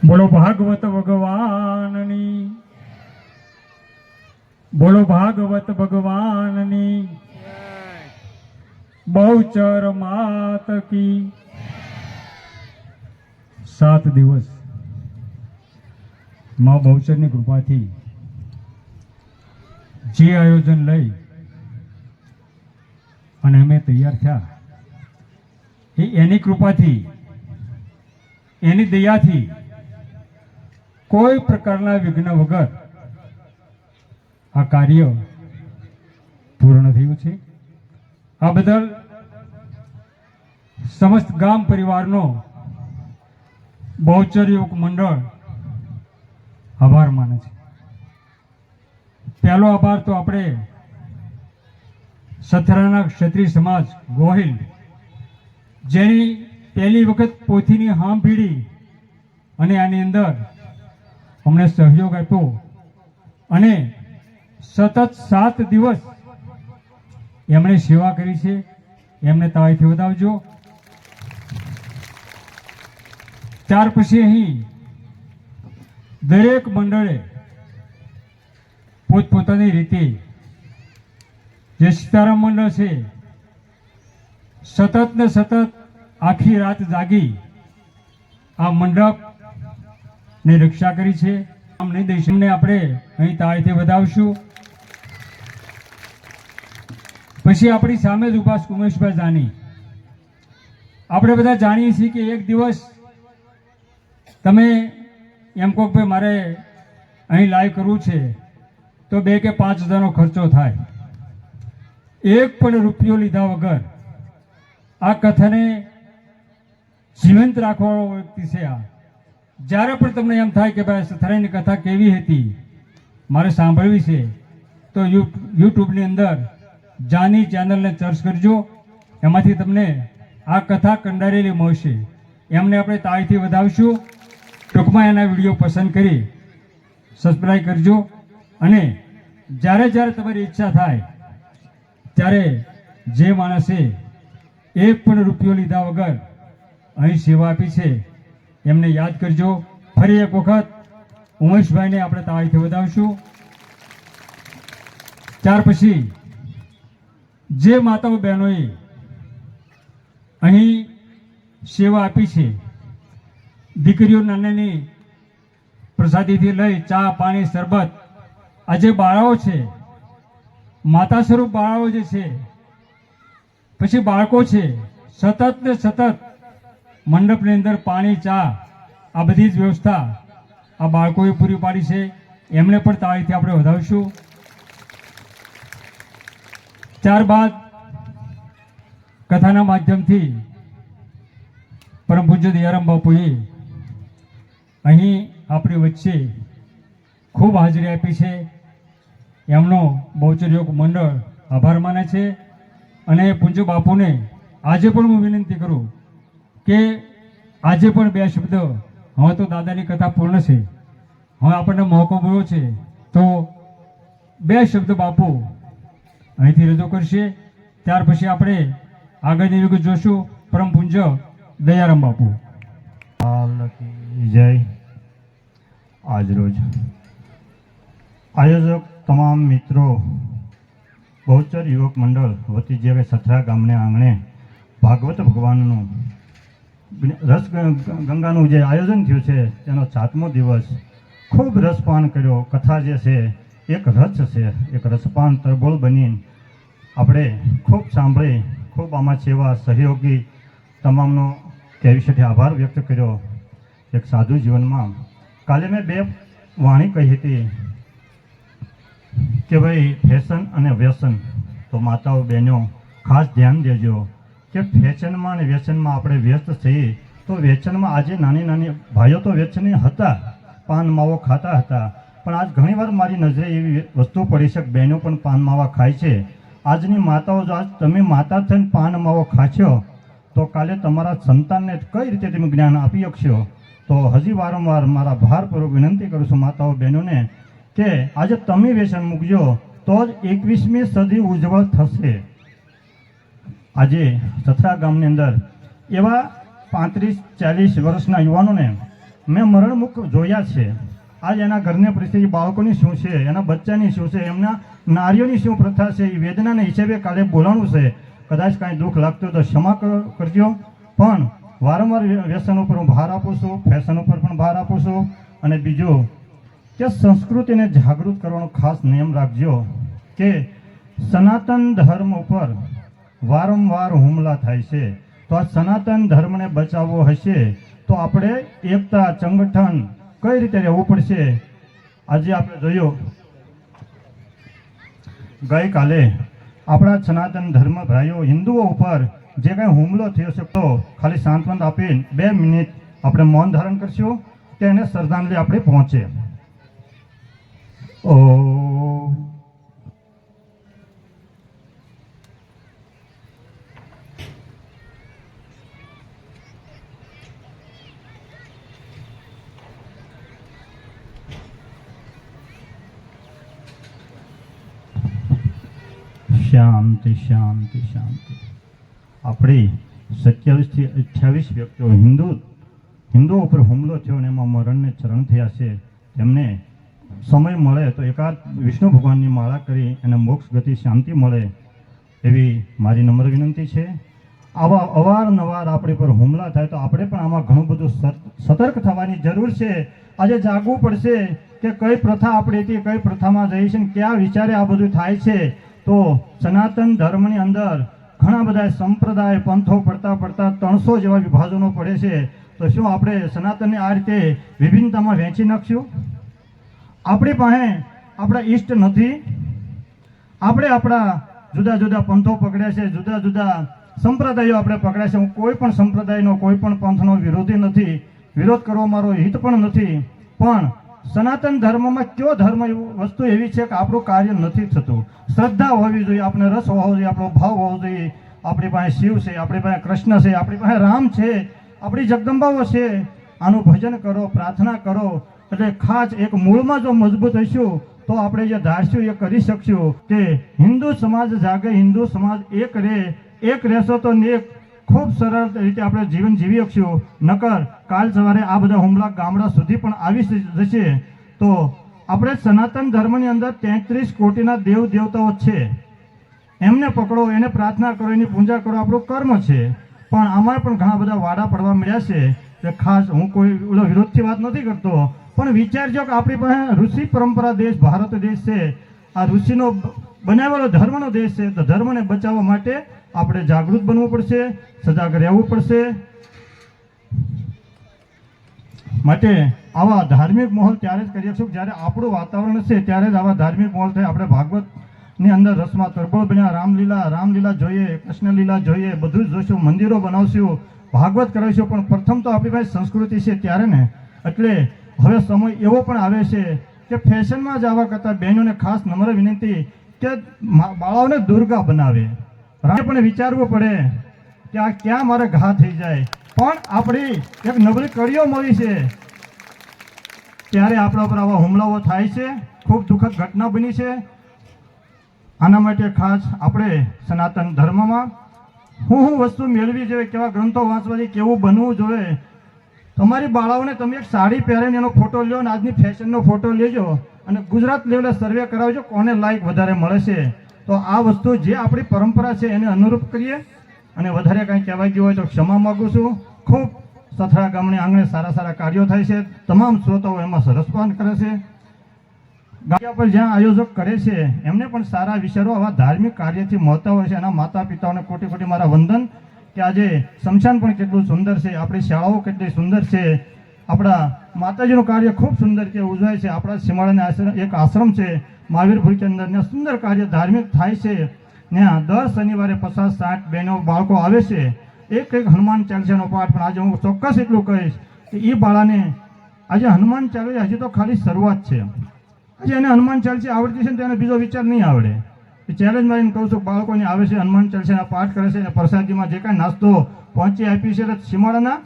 બોલો ભાગવત ભગવાનની, બોલો ભાગવત ભગવાનની, બહુચર માત કી। 7 દિવસ માં બહુચરની કૃપાથી જે આયોજન લઈ અને અમે તૈયાર થયા એ એની કૃપાથી, એની દયાથી કોઈ પ્રકારના વિઘ્ન વગર આ કાર્ય પૂર્ણ થયું છે। આ બદલ સમસ્ત ગામ પરિવારનો બહુચર યુવક મંડળ આભાર માને છે। પહેલો આભાર તો આપણે સથરાના ક્ષત્રિય સમાજ ગોહિલ, જેની પહેલી વખત પોથીની હાંભીડી અને આની અંદર અમને સહયોગ આપ્યો અને સતત 7 દિવસ એમણે સેવા કરી છે। એમને તાળીથી વધાવજો। ત્યાર પછી અહીં દરેક મંડળે પોતપોતાની રીતે, જે સીતારામ મંડળ છે સતત ને સતત આખી રાત જાગી આ મંડપ ની રક્ષા કરી છે। અમને દેશને આપણે અહીં તાળીથી વધાવશું। પછી આપણી સામે જ ઉભા ઉમેશભાઈ જાની, આપણે બધા જાણીએ છીએ કે એક દિવસ તમે એમ કહો કે મારે અહીં લાઈવ કરવું છે તો 2 કે 5 હજારનો ખર્ચો થાય। એક પણ રૂપિયો લીધા વગર આ કથાને જીવંત રાખવાનો વ્યક્તિ છે આ। જ્યારે પણ તમને એમ થાય કે ભાઈ સથરાઈની કથા કેવી હતી, મારે સાંભળવી છે, તો યુટ્યુબની અંદર જાની ચેનલને સર્ચ કરજો, એમાંથી તમને આ કથા કંડારેલી મળશે। એમને આપણે તાળીથી વધાવશું। ટૂંકમાં એના વિડીયો પસંદ કરી સબસ્ક્રાઈબ કરજો અને જ્યારે જ્યારે તમારી ઈચ્છા થાય ત્યારે જે માણસે એક પણ રૂપિયો લીધા વગર અહીં સેવા આપી છે એમને યાદ કરજો। ફરી એક વખત ઉમેશભાઈને આપણે તાળીથી વધાવશું। ત્યાર પછી જે માતાઓ બહેનોએ અહીં સેવા આપી છે, દીકરીઓ નાનાની પ્રસાદીથી લઈ ચા પાણી શરબત, આ જે બાળાઓ છે, માતા સ્વરૂપ બાળાઓ જે છે, પછી બાળકો છે, સતત ને સતત મંડપની અંદર પાણી ચા આ બધી જ વ્યવસ્થા આ બાળકોએ પૂરી પાડી છે। એમને પણ તાળીથી આપણે વધાવીશું। ત્યારબાદ કથાના માધ્યમથી પરમ પૂજ્ય દયારામ બાપુએ અહીં આપણી વચ્ચે ખૂબ હાજરી આપી છે। એમનો બહુચર યુવક મંડળ આભાર માને છે અને પૂજ્ય બાપુને આજે પણ હું વિનંતી કરું કે આજે પણ 2 શબ્દ, હવે તો દાદાની કથા પૂર્ણ છે, હવે આપણને મોકો મળ્યો છે તો 2 શબ્દ બાપુ અહીંથી રજૂ કરશે। ત્યાર પછી આપણે આગળની વિગત જોશું। પરમ પૂજ્ય દયારામ બાપુ જય। આજરોજ આયોજક તમામ મિત્રો, બહુચર યુવક મંડળ વતી જે સથરા ગામને આંગણે ભાગવત ભગવાનનું રસ ગંગાનું જે આયોજન થયું છે તેનો 7મો દિવસ ખૂબ રસપાન કર્યો। કથા જે છે એક રસ છે, એક રસપાન તરબોળ બની આપણે ખૂબ સાંભળી, ખૂબ આમાં સેવા સહયોગી તમામનો કેવી આભાર વ્યક્ત કર્યો। એક સાધુ જીવનમાં કાલે મેં 2 વાણી કહી હતી કે ભાઈ ફેશન અને વ્યસન, તો માતાઓ બહેનો ખાસ ધ્યાન દેજો કે ફેશનમાં અને વ્યસનમાં આપણે વ્યસ્ત છીએ તો વ્યસનમાં આજે નાની નાની ભાઈઓ તો વ્યસની હતા, પાન માવો ખાતા હતા, પણ આજ ઘણીવાર મારી નજરે એવી વસ્તુ પડી છે કે બહેનો પણ પાન માવા ખાય છે। આજની માતાઓ જો આજ તમે માતા થઈને પાન માવો ખાશો તો કાલે તમારા સંતાનને કઈ રીતે તમે જ્ઞાન આપી શકશો। તો હજી વારંવાર મારા ભારપૂર્વક વિનંતી કરું છું માતાઓ બહેનોને કે આજે તમે વ્યસન મૂકજો તો જ 21મી સદી ઉજ્જવળ થશે। આજે સથરા ગામની અંદર એવા 35-40 વર્ષના યુવાનોને મેં મરણમુખ જોયા છે. આજ એના ઘરની પરિસ્થિતિ, બાળકોની શું છે, એના બચ્ચાની શું છે, એમના નારીઓની શું પ્રથા છે, એ વેદનાના હિસાબે કાલે બોલાણું છે. કદાચ કાંઈ દુઃખ લાગતું તો ક્ષમા કરજો, પણ વારંવાર વ્યસન ઉપર હું ભાર આપું છું, ફેશન ઉપર પણ ભાર આપું છું. અને બીજું કે સંસ્કૃતિને જાગૃત કરવાનો ખાસ નિયમ રાખજો કે સનાતન ધર્મ ઉપર વારંવાર હુમલા થાય છે. તો આ સનાતન ધર્મને બચાવવો હશે તો આપણે એકતા, સંગઠન કઈ રીતે રહેવું પડશે. આજે આપણે જોયું ગઈકાલે આપણા સનાતન ધર્મ ભાઈઓ હિન્દુઓ ઉપર જે કાંઈ હુમલો થયો છે તો ખાલી સાંત્વન આપીને 2 મિનિટ આપણે મૌન ધારણ કરશું કે એને શ્રદ્ધાંજલિ આપણે પહોંચે. ઓ શાંતિ શાંતિ શાંતિ. આપણી 27 થી 28 વ્યક્તિઓ હિન્દુઓ ઉપર હુમલો થયો અને એમાં મરણને ચરણ થયા છે. તેમને સમય મળે તો એકાદ વિષ્ણુ ભગવાનની માળા કરી અને મોક્ષ ગતિ શાંતિ મળે એવી મારી નમ્ર વિનંતી છે. આવા અવારનવાર આપણી પર હુમલા થાય તો આપણે પણ આમાં ઘણું બધું સતર્ક થવાની જરૂર છે. આજે જાગવું પડશે કે કઈ પ્રથા આપણી હતી, કઈ પ્રથામાં જઈ છે, કયા વિચારે આ બધું થાય છે. તો સનાતન ધર્મની અંદર ઘણા બધા સંપ્રદાય, પંથો પડતા 300 જેવા વિભાજનો પડે છે. તો શું આપણે સનાતનને આ રીતે વિભિન્નતામાં વહેંચી નાખશું? આપણી પાસે આપણા ઈષ્ટ નથી. આપણે આપણા જુદા જુદા પંથો પકડ્યા છે, જુદા જુદા સંપ્રદાયો આપણે પકડ્યા છે. હું કોઈ પણ સંપ્રદાયનો, કોઈ પણ પંથનો વિરોધી નથી, વિરોધ કરવો મારો હિત પણ નથી. પણ સનાતન ધર્મમાં કયો ધર્મ વસ્તુ એવી છે કે આપણું કાર્ય નથી થતું? શ્રદ્ધા હોવી જોઈએ, આપણે રસ હોવો જોઈએ, આપણો ભાવ હોવો જોઈએ. આપણી પાસે શિવ છે, આપણી પાસે કૃષ્ણ છે, આપણી પાસે રામ છે, આપણી જગદંબાઓ છે. આનું ભજન કરો, પ્રાર્થના કરો. એટલે ખાસ એક મૂળમાં જો મજબૂત હશું તો આપણે જે ધારશું એ કરી શકશું કે હિન્દુ સમાજ જાગે, હિન્દુ સમાજ એક રહે. એક રહેશો તો એક ખૂબ સરળ રીતે આપણે જીવન જીવી શકશું. નકર કાલ સવારે આ બધા હુમલા ગામડા સુધી પણ આવી જશે. તો આપણે સનાતન ધર્મની અંદર 33 કોટીના દેવ દેવતાઓ છે, એમને પકડો, એને પ્રાર્થના કરો, એની પૂજા કરો, આપણું કર્મ છે. પણ આમાં પણ ઘણા બધા વાડા પડવા મળ્યા છે. કે ખાસ હું કોઈ ઓલો વિરોધથી વાત નથી કરતો, પણ વિચારજો કે આપણી પાસે ઋષિ પરંપરા દેશ ભારત દેશ છે. આ ઋષિનો બનાવેલો ધર્મનો દેશ છે. તો ધર્મને બચાવવા માટે આપણે જાગૃત બનવું પડશે, સજાગ રહેવું પડશે. માટે આવા ધાર્મિક માહોલ ત્યારે જ કરી શકશું જ્યારે આપણું વાતાવરણ હશે, ત્યારે જ આવા ધાર્મિક માહોલ થાય. આપણે ભાગવતની અંદર રસમાં તરબોળ બન્યા, રામલીલા જોઈએ, કૃષ્ણલીલા જોઈએ, બધું જ જોઈશું, મંદિરો બનાવશું, ભાગવત કરાવીશું. પણ પ્રથમ તો આપણી પાસે સંસ્કૃતિ છે ત્યારે ને. એટલે હવે સમય એવો પણ આવે છે કે ફેશનમાં જ આવવા કરતાં બહેનોને ખાસ નમ્ર વિનંતી કે બાળાઓને દુર્ગા બનાવે. રામે પણ વિચારવું પડે કે આ ક્યાં મારે ઘા થઈ જાય. પણ આપણી એક નબળી કડીઓ મળી છે ત્યારે આપણા પર આવા હુમલાઓ થાય છે. ખૂબ દુઃખદ ઘટના બની છે. આના માટે ખાસ આપણે સનાતન ધર્મમાં હું વસ્તુ મેળવી જોઈએ, કેવા ગ્રંથો વાંચવા જોઈએ, કેવું બનવું જોઈએ. તમારી બાળાઓને તમે એક સાડી પહેરીને એનો ફોટો લ્યો અને આજની ફેશનનો ફોટો લેજો અને ગુજરાત લેવલે સર્વે કરાવજો કોને લાઈક વધારે મળે છે. તો આ વસ્તુ જે આપણી પરંપરા છે એને અનુરૂપ કરીએ. અને વધારે કાંઈ કહેવાય ગયું હોય તો ક્ષમા માગું છું. ખૂબ સથરા ગામની આંગણે સારા સારા કાર્યો થાય છે. તમામ શ્રોતાઓ એમાં સરસપાન કરે છે. ગામડા પર જ્યાં આયોજક કરે છે એમને પણ સારા વિચારો આવા ધાર્મિક કાર્યથી મળતા હોય છે. એના માતા પિતાઓને કોટી કોટી મારા વંદન કે આજે શમશાન પણ કેટલું સુંદર છે, આપણી શાળાઓ કેટલી સુંદર છે, આપણા માતાજીનું કાર્ય ખૂબ સુંદર કે ઉજવાય છે. આપણા સીમાડાના એક આશ્રમ છે મહાવીરપુર અંદર, ત્યાં સુંદર કાર્ય ધાર્મિક થાય છે. ત્યાં દર શનિવારે 50-60 બહેનો બાળકો આવે છે. એક હનુમાન ચાલીસાનો પાઠ. પણ આજે હું ચોક્કસ એટલું કહીશ કે એ બાળાને આજે હનુમાન ચાલીસા હજી તો ખાલી શરૂઆત છે. આજે એને હનુમાન ચાલીસા આવડતી છે ને તેને બીજો વિચાર નહીં આવડે. એ ચેલેન્જ મારીને કહું છું, બાળકોને આવે છે, હનુમાન ચાલીસાના પાઠ કરે છે અને પ્રસાદીમાં જે કાંઈ નાસ્તો પહોંચી આપી છે. એટલે સીમાડાના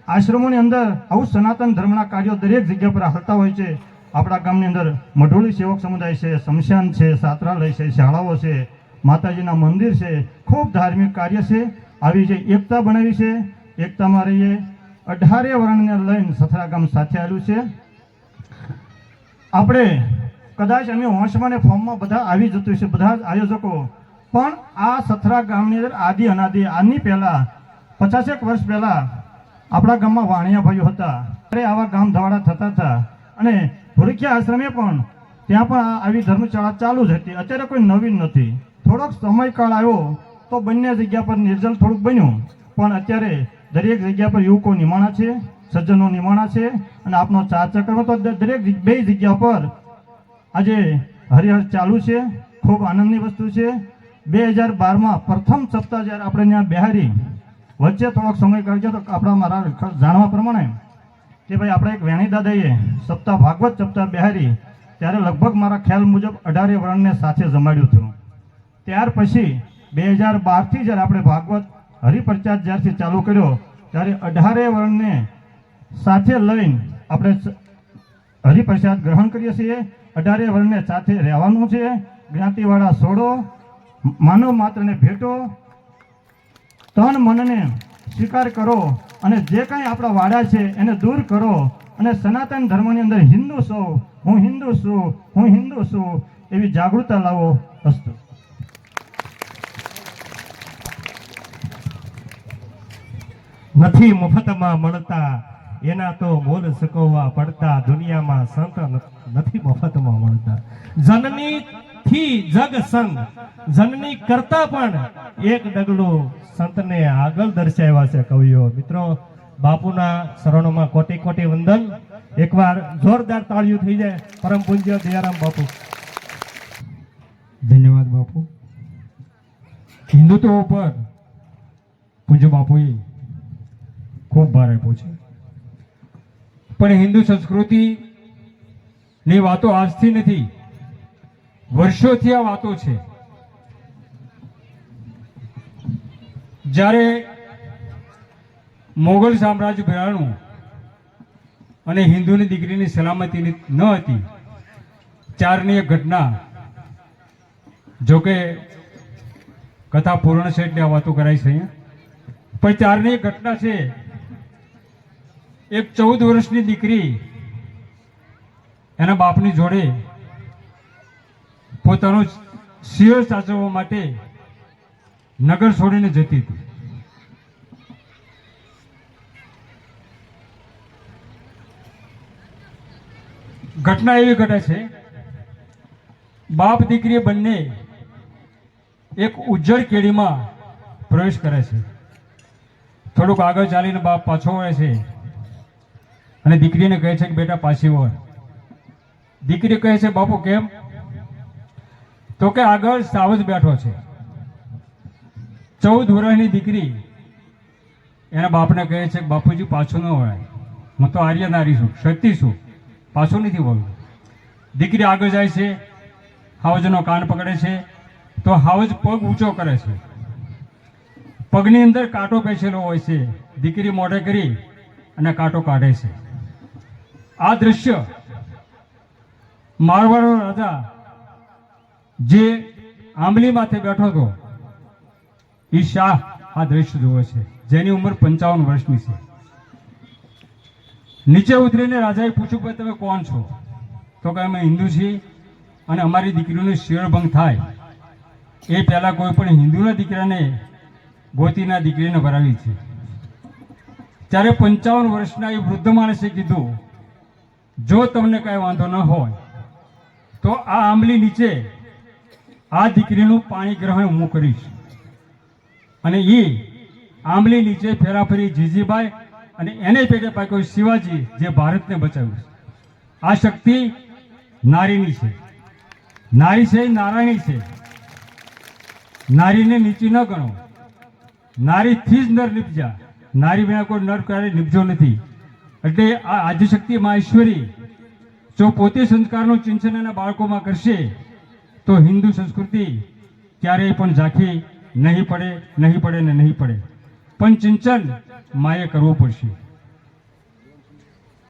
આશ્રમોની અંદર આવું સનાતન ધર્મના કાર્યો દરેક જગ્યા પર હાલતા હોય છે. આપણા ગામની અંદર મઢોળી સેવક સમુદાય છે, શમશાન છે, છાત્રાલય છે, શાળાઓ છે, માતાજીના મંદિર છે, ખૂબ ધાર્મિક કાર્ય છે. આવી જે એકતા બનાવી છે, એકતામાં રહીએ. 18 વર્ણને લઈને સથરા ગામ સાથે આવ્યું છે. આપણે કદાચ અમે હોંશમાં ને ફોર્મમાં બધા આવી જતું છે, બધા જ આયોજકો, પણ આ સથરા ગામની અંદર આદિ અનાદિ આની પહેલાં 50 વર્ષ પહેલાં આપણા ગામમાં વાણિયા ભાઈઓ હતા. ત્યારે આવા ગામ ધવાડા થતા હતા અને ભૂરખિયા આશ્રમે પણ ત્યાં પણ આવી ધર્મશાળા ચાલુ જ હતી. અત્યારે કોઈ નવીન નથી. થોડોક સમયકાળ આવ્યો તો બંને જગ્યા પર નિર્જલ થોડુંક બન્યું, પણ અત્યારે દરેક જગ્યા પર યુવકો નિમાણા છે, સજ્જનો નિમાણા છે અને આપનો ચાર ચક્રમાં તો દરેક બે જગ્યા પર આજે હરિહર ચાલુ છે. ખૂબ આનંદની વસ્તુ છે. 2012માં પ્રથમ સપ્તાહ જ્યારે આપણે ત્યાં બિહારી વચ્ચે થોડોક સમય કાઢ્યો તો આપણા મારા જાણવા પ્રમાણે કે ભાઈ આપણે એક વેણી દાદાએ સપ્તાહ ભાગવત સપ્તાહ બિહારી ત્યારે લગભગ મારા ખ્યાલ મુજબ 18 વર્ણને સાથે જમાડ્યું હતું. ત્યાર પછી 2012થી જ્યારે આપણે ભાગવત હરિપ્રચાર જ્યારથી ચાલુ કર્યો ત્યારે 18 વર્ણને સાથે લઈને આપણે હરિપ્રસાદ ગ્રહણ કરીએ છીએ. 18 વર્ણને સાથે રહેવાનું છે. જ્ઞાતિવાળા છોડો, માનવ માત્રને ભેટો, તન મનને સ્વીકાર કરો અને જે કાંઈ આપણા વાડા છે એને દૂર કરો અને સનાતન ધર્મની અંદર હિન્દુ છું, હું હિન્દુ છું, હું હિન્દુ છું એવી જાગૃતતા લાવો. અસ્તુ. નથી મફતમાં મળતા, એના તો મોલ સકવવા પડતા. દુનિયામાં સંત નથી મફતમાં મળતા. જનની થી જગ સંગ, જનની કરતા પણ એક ડગલું સંતને આગળ દર્શાવ્યા છે કવિઓ. મિત્રો, બાપુના શરણોમાં કોટી કોટી વંદન. એકવાર જોરદાર તાળીઓ થઈ જાય. પરમ પૂજ્ય દયારામ બાપુ. ધન્યવાદ બાપુ. હિન્દુત્વ ઉપર પૂજ્ય બાપુએ ખૂબ ભાર આપ્યો છે, પણ હિન્દુ સંસ્કૃતિની વાતો આજથી નથી, વર્ષોથી આ વાતો છે. જ્યારે મોગલ સામ્રાજ્ય ભેળાણું અને હિન્દુની દીકરીની સલામતી ન હતી, ચારની એક ઘટના, જોકે કથા પૂર્ણ છે એટલે આ વાતો કરાય છે અહીંયા, પણ ચારની એક ઘટના છે. એક 14 વર્ષની દીકરી એના બાપની જોડે પોતાનો શિયર સાચવવા માટે નગર છોડીને જતી હતી. ઘટના એવી ઘટે છે, બાપ દીકરી બંને એક ઉજ્જડ કેડીમાં પ્રવેશ કરે છે. થોડુંક આગળ ચાલીને બાપ પાછો વળે છે અને દીકરીને કહે છે કે બેટા પાછી વળ. દીકરી કહે છે બાપુ કેમ? તો કે આગળ સાવજ બેઠો છે. 14 વર્ષની દીકરી એના બાપને કહે છે કે બાપુજી પાછું ન વળાય, હું તો આર્ય નારી છું, સતી છું, પાછું નથી વળવું. દીકરી આગળ જાય છે, હાવજનો કાન પકડે છે તો હાવજ પગ ઊંચો કરે છે. પગની અંદર કાંટો બેસેલો હોય છે. દીકરી મોઢે કરી અને કાંટો કાઢે છે. આ દ્રશ્ય મારવાડનો રાજા જે આંબલી માથે બેઠો હતો એ શાહ આ દ્રશ્ય જોવે છે, જેની ઉંમર 55 વર્ષની છે. નીચે ઉતરીને રાજાએ પૂછ્યું કે તમે કોણ છો? તો કે અમે હિન્દુ છીએ અને અમારી દીકરીનું શિરભંગ થાય એ પહેલા કોઈ પણ હિન્દુના દીકરાને ગોતીના દીકરીને ભરાવી છે. ત્યારે 55 વર્ષના એ વૃદ્ધ માણસે કીધું, જો તમને કાંઈ વાંધો ન હોય તો આ આંબલી નીચે આ દીકરીનું પાણી ગ્રહણ હું કરીશ. અને એ આંબલી નીચે ફેરાફરી જીજીબાઈ અને એને પેટે પાક્યો શિવાજી, જે ભારતને બચાવ્યું. આ શક્તિ નારીની છે. નારી છે નારાયણી છે. નારીને નીચી ન ગણો. નારીથી જ નર નિપજા. નારી વિના કોઈ નર ક્યારે નિપજો નથી. એટલે આ આદ્યશક્તિ મહેશ્વરી જો પોતે સંસ્કારનું ચિંતન એના બાળકોમાં કરશે તો હિન્દુ સંસ્કૃતિ ક્યારેય પણ ઝાંખી નહીં પડે, નહીં પડે ને નહીં પડે. પણ ચિંતન માએ કરવું પડશે.